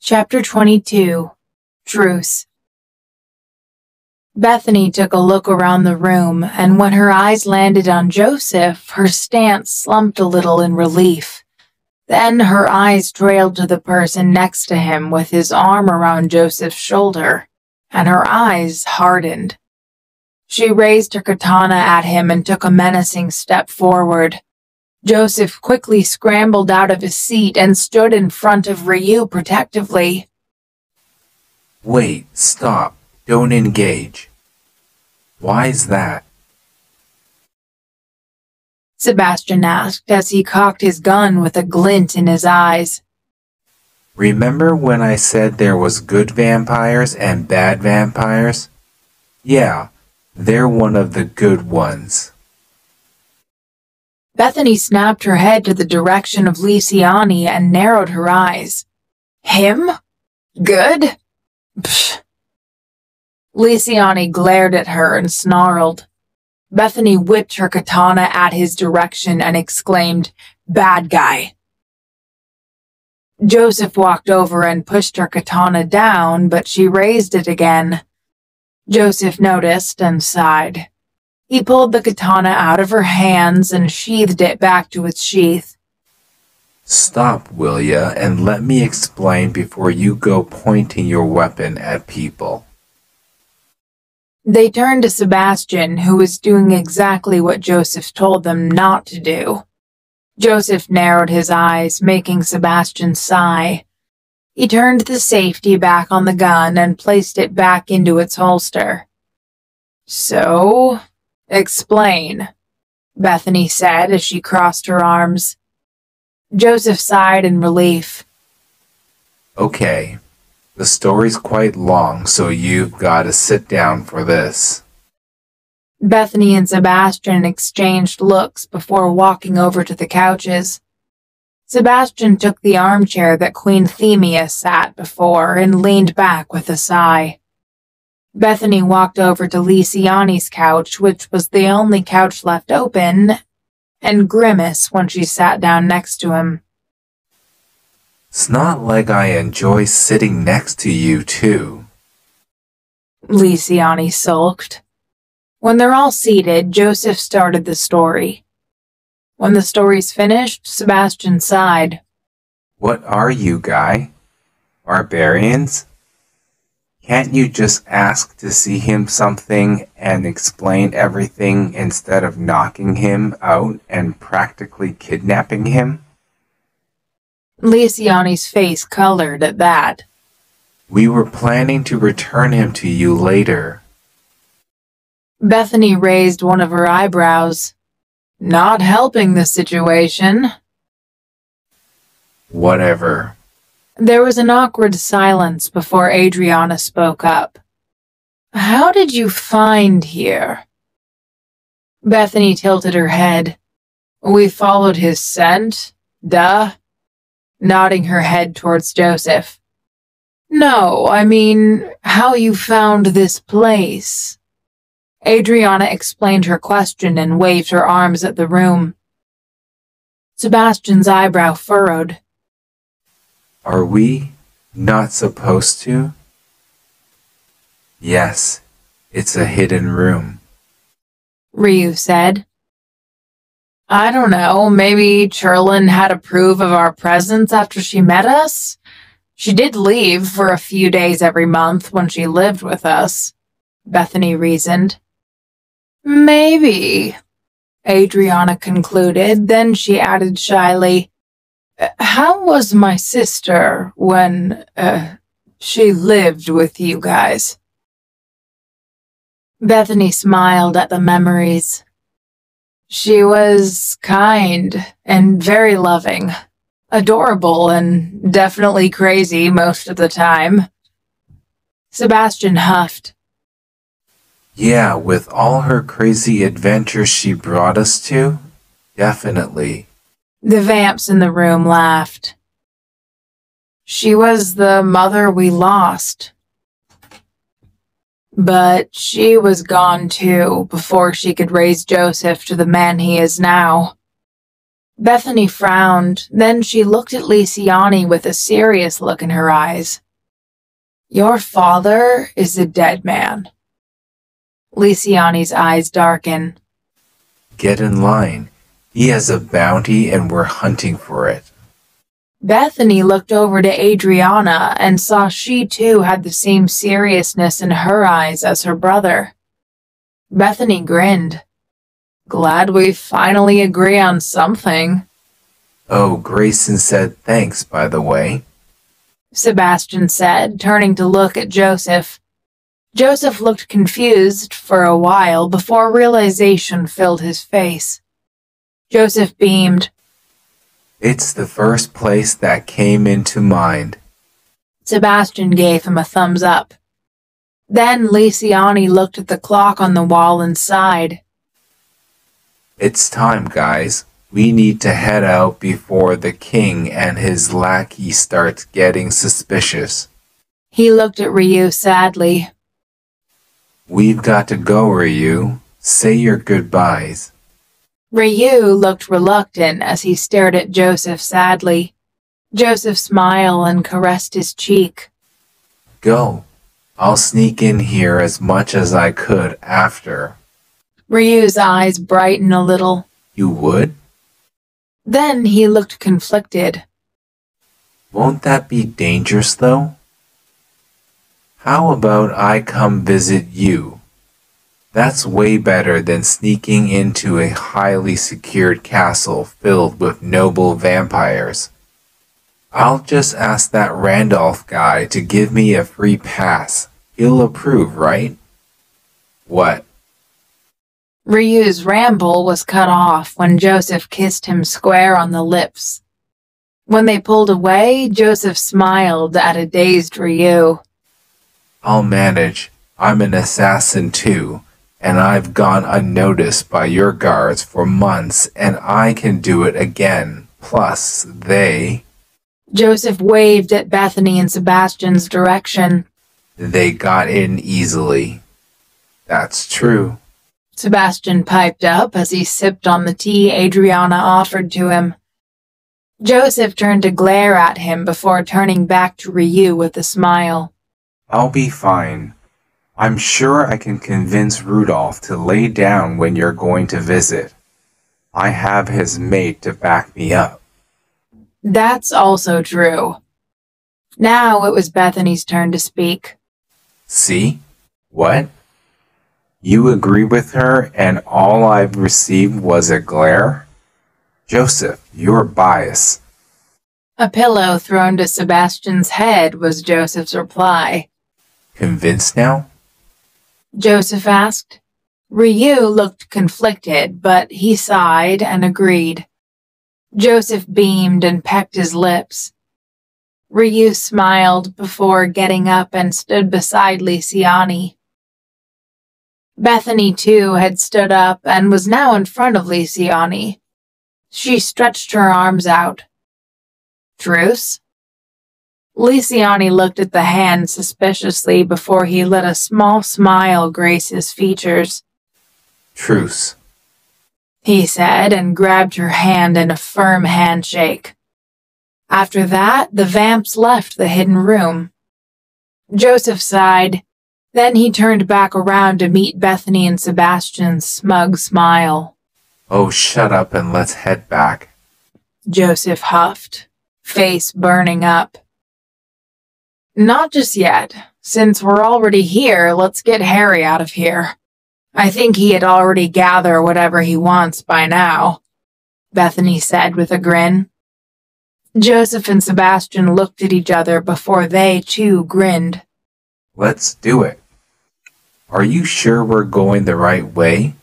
Chapter 22. Truce. Bethany took a look around the room, and when her eyes landed on Joseph, her stance slumped a little in relief. Then her eyes trailed to the person next to him with his arm around Joseph's shoulder, and her eyes hardened. She raised her katana at him and took a menacing step forward. Joseph quickly scrambled out of his seat and stood in front of Ryu protectively. Wait, stop. Don't engage. Why's that? Sebastian asked as he cocked his gun with a glint in his eyes. Remember when I said there was good vampires and bad vampires? Yeah, they're one of the good ones. Bethany snapped her head to the direction of Liciani and narrowed her eyes. Him? Good? Pfft. Liciani glared at her and snarled. Bethany whipped her katana at his direction and exclaimed, "Bad guy." Joseph walked over and pushed her katana down, but she raised it again. Joseph noticed and sighed. He pulled the katana out of her hands and sheathed it back to its sheath. Stop, will ya, and let me explain before you go pointing your weapon at people. They turned to Sebastian, who was doing exactly what Joseph told them not to do. Joseph narrowed his eyes, making Sebastian sigh. He turned the safety back on the gun and placed it back into its holster. So, explain, Bethany said as she crossed her arms. Joseph sighed in relief. Okay, the story's quite long, so you've got to sit down for this. Bethany and Sebastian exchanged looks before walking over to the couches. Sebastian took the armchair that Queen Themia sat before and leaned back with a sigh. Bethany walked over to Liciani's couch, which was the only couch left open, and grimaced when she sat down next to him. It's not like I enjoy sitting next to you, too. Liciani sulked. When they're all seated, Joseph started the story. When the story's finished, Sebastian sighed. What are you, Guy? Barbarians? Can't you just ask to see him something and explain everything instead of knocking him out and practically kidnapping him? Liciani's face colored at that. We were planning to return him to you later. Bethany raised one of her eyebrows. Not helping the situation. Whatever. There was an awkward silence before Adriana spoke up. How did you find here? Bethany tilted her head. We followed his scent, duh. Nodding her head towards Joseph. No, I mean, how you found this place. Adriana explained her question and waved her arms at the room. Sebastian's eyebrow furrowed. Are we not supposed to? Yes, it's a hidden room, Ryu said. I don't know, maybe Cherlin had to prove of our presence after she met us? She did leave for a few days every month when she lived with us, Bethany reasoned. Maybe, Adriana concluded, then she added shyly, how was my sister when, she lived with you guys? Bethany smiled at the memories. She was kind and very loving, adorable and definitely crazy most of the time. Sebastian huffed. Yeah, with all her crazy adventures she brought us to? Definitely. The vamps in the room laughed. She was the mother we lost. But she was gone too before she could raise Joseph to the man he is now. Bethany frowned, then she looked at Lysiane with a serious look in her eyes. Your father is a dead man. Lysiane's eyes darkened. Get in line. He has a bounty and we're hunting for it. Bethany looked over to Adriana and saw she too had the same seriousness in her eyes as her brother. Bethany grinned. Glad we finally agree on something. Oh, Grayson said thanks, by the way. Sebastian said, turning to look at Joseph. Joseph looked confused for a while before realization filled his face. Joseph beamed. It's the first place that came into mind. Sebastian gave him a thumbs up. Then Lysiane looked at the clock on the wall and sighed. It's time, guys. We need to head out before the king and his lackey start getting suspicious. He looked at Ryu sadly. We've got to go, Ryu. Say your goodbyes. Ryu looked reluctant as he stared at Joseph sadly. Joseph smiled and caressed his cheek. Go. I'll sneak in here as much as I could after. Ryu's eyes brightened a little. You would? Then he looked conflicted. Won't that be dangerous, though? How about I come visit you? That's way better than sneaking into a highly secured castle filled with noble vampires. I'll just ask that Randolph guy to give me a free pass. He'll approve, right? What? Ryu's ramble was cut off when Joseph kissed him square on the lips. When they pulled away, Joseph smiled at a dazed Ryu. I'll manage. I'm an assassin too, and I've gone unnoticed by your guards for months, and I can do it again. Plus, Joseph waved at Bethany and Sebastian's direction. They got in easily. That's true. Sebastian piped up as he sipped on the tea Adriana offered to him. Joseph turned to glare at him before turning back to Ryu with a smile. I'll be fine. I'm sure I can convince Rudolph to lay down when you're going to visit. I have his mate to back me up. That's also true. Now it was Bethany's turn to speak. See? What? You agree with her and all I've received was a glare? Joseph, you're biased. A pillow thrown to Sebastian's head was Joseph's reply. Convinced now? Joseph asked. Ryu looked conflicted, but he sighed and agreed. Joseph beamed and pecked his lips. Ryu smiled before getting up and stood beside Lysiane. Bethany, too, had stood up and was now in front of Lysiane. She stretched her arms out. Truce? Lysiane looked at the hand suspiciously before he let a small smile grace his features. Truce, he said, and grabbed her hand in a firm handshake. After that, the vamps left the hidden room. Joseph sighed. Then he turned back around to meet Bethany and Sebastian's smug smile. Oh, shut up and let's head back, Joseph huffed, face burning up. Not just yet. Since we're already here, let's get Harry out of here. I think he'd already gather whatever he wants by now, Bethany said with a grin. Joseph and Sebastian looked at each other before they, too, grinned. Let's do it. Are you sure we're going the right way?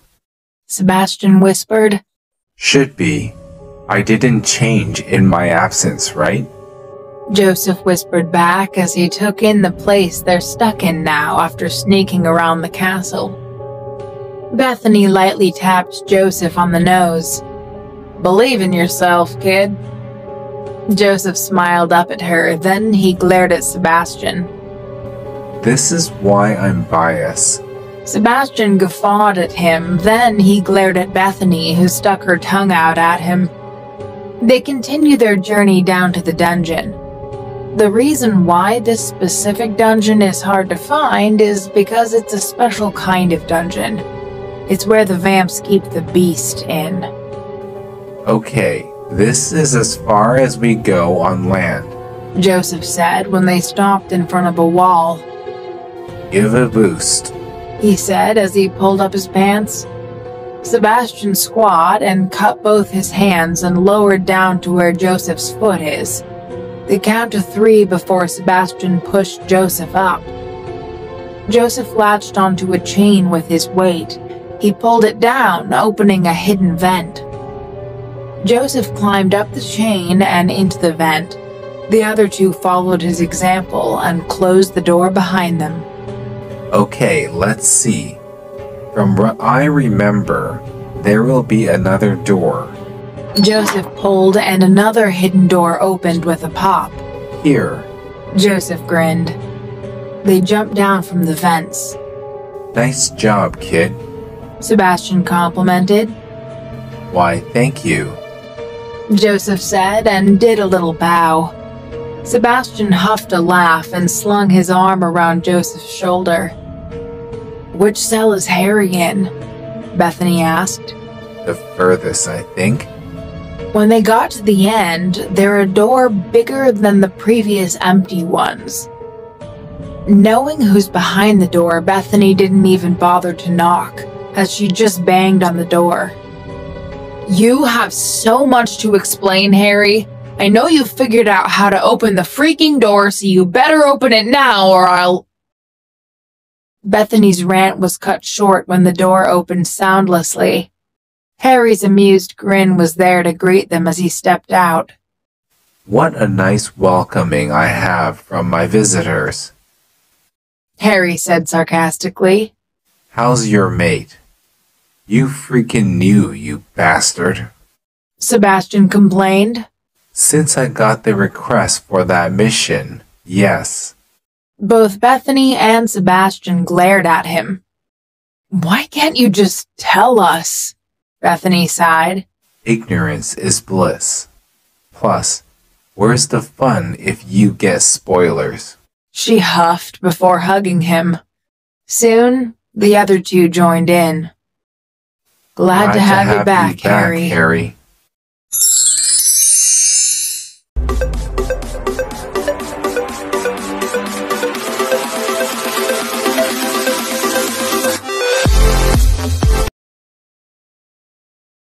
Sebastian whispered. Should be. I didn't change in my absence, right? Joseph whispered back as he took in the place they're stuck in now after sneaking around the castle. Bethany lightly tapped Joseph on the nose. Believe in yourself, kid. Joseph smiled up at her, then he glared at Sebastian. This is why I'm biased. Sebastian guffawed at him, then he glared at Bethany, who stuck her tongue out at him. They continue their journey down to the dungeon. The reason why this specific dungeon is hard to find is because it's a special kind of dungeon. It's where the vamps keep the beast in. Okay, this is as far as we go on land. Joseph said when they stopped in front of a wall. Give a boost, He said as he pulled up his pants. Sebastian squatted and cut both his hands and lowered down to where Joseph's foot is. They count to 3 before Sebastian pushed Joseph up. Joseph latched onto a chain with his weight. He pulled it down, opening a hidden vent. Joseph climbed up the chain and into the vent. The other 2 followed his example and closed the door behind them. Okay, let's see. From what I remember, there will be another door. Joseph pulled and another hidden door opened with a pop. Here. Joseph grinned. They jumped down from the vents. Nice job, kid. Sebastian complimented. Why, thank you. Joseph said and did a little bow. Sebastian huffed a laugh and slung his arm around Joseph's shoulder. Which cell is Harry in? Bethany asked. The furthest, I think. When they got to the end, there a door bigger than the previous empty ones. Knowing who's behind the door, Bethany didn't even bother to knock, as she just banged on the door. You have so much to explain, Harry. I know you figured out how to open the freaking door, so you better open it now or I'll... Bethany's rant was cut short when the door opened soundlessly. Harry's amused grin was there to greet them as he stepped out. What a nice welcoming I have from my visitors, Harry said sarcastically. How's your mate? You freaking knew, you bastard. Sebastian complained. Since I got the request for that mission, yes. Both Bethany and Sebastian glared at him. Why can't you just tell us? Bethany sighed. Ignorance is bliss. Plus, where's the fun if you get spoilers? She huffed before hugging him. Soon, the other 2 joined in. Glad to have you back, Harry.